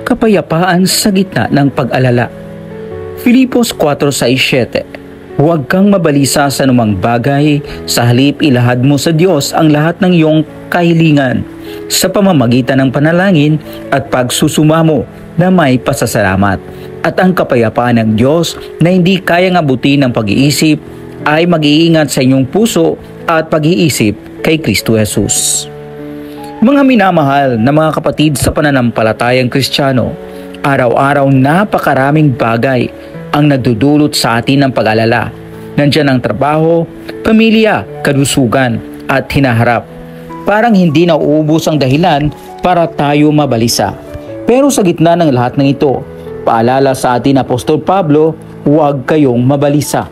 Kapayapaan sa gitna ng pag-alala. Filipos 4:6-7. Huwag kang mabalisa sa anumang bagay, sa halip ilahad mo sa Diyos ang lahat ng iyong kahilingan sa pamamagitan ng panalangin at pagsusumamo na may pasasalamat. At ang kapayapaan ng Diyos na hindi kayang abutin ng pag-iisip ay mag-iingat sa inyong puso at pag-iisip kay Kristo Jesus. Mga minamahal na mga kapatid sa pananampalatayang Kristiyano, araw-araw napakaraming bagay ang nagdudulot sa atin ng pag-alala. Nandiyan ang trabaho, pamilya, kalusugan at hinaharap. Parang hindi nauubos ang dahilan para tayo mabalisa. Pero sa gitna ng lahat ng ito, paalala sa atin Apostol Pablo, huwag kayong mabalisa.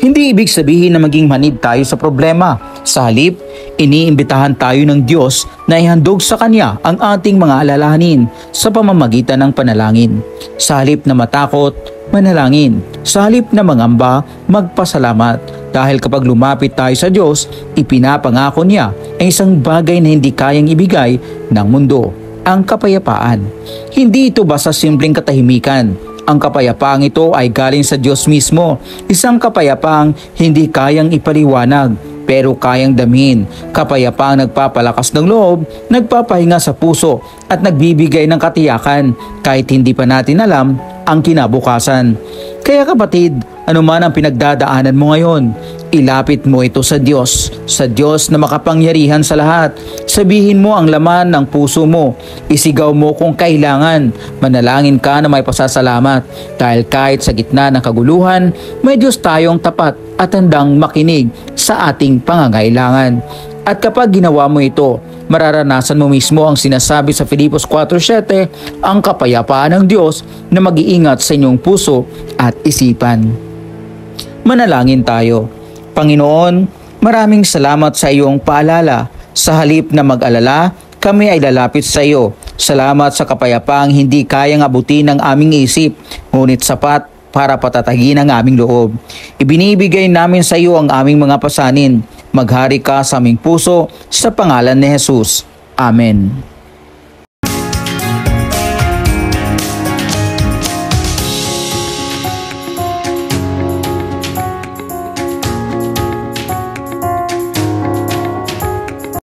Hindi ibig sabihin na maging manid tayo sa problema. Sa halip, iniimbitahan tayo ng Diyos na ihandog sa Kanya ang ating mga alalahanin sa pamamagitan ng panalangin. Sa halip na matakot, manalangin. Sa halip na mangamba, magpasalamat. Dahil kapag lumapit tayo sa Diyos, ipinapangako Niya ang isang bagay na hindi kayang ibigay ng mundo, ang kapayapaan. Hindi ito basta simpleng katahimikan. Ang kapayapaang ito ay galing sa Diyos mismo, isang kapayapaang hindi kayang ipaliwanag pero kayang damhin. Kapayapaang nagpapalakas ng loob, nagpapahinga sa puso at nagbibigay ng katiyakan kahit hindi pa natin alam ang kinabukasan. Kaya kapatid, anuman ang pinagdadaanan mo ngayon, ilapit mo ito sa Diyos na makapangyarihan sa lahat. Sabihin mo ang laman ng puso mo, isigaw mo kung kailangan, manalangin ka na may pasasalamat. Dahil kahit sa gitna ng kaguluhan, may Diyos tayong tapat at handang makinig sa ating pangangailangan. At kapag ginawa mo ito, mararanasan mo mismo ang sinasabi sa Filipos 4:7, ang kapayapaan ng Diyos na mag-iingat sa inyong puso at isipan. Manalangin tayo. Panginoon, maraming salamat sa iyong paalala. Sa halip na mag-alala, kami ay lalapit sa iyo. Salamat sa kapayapaang hindi kayang abutin ng aming isip, ngunit sapat para patatagin ang aming loob. Ibinibigay namin sa iyo ang aming mga pasanin. Maghari ka sa aming puso sa pangalan ni Jesus. Amen.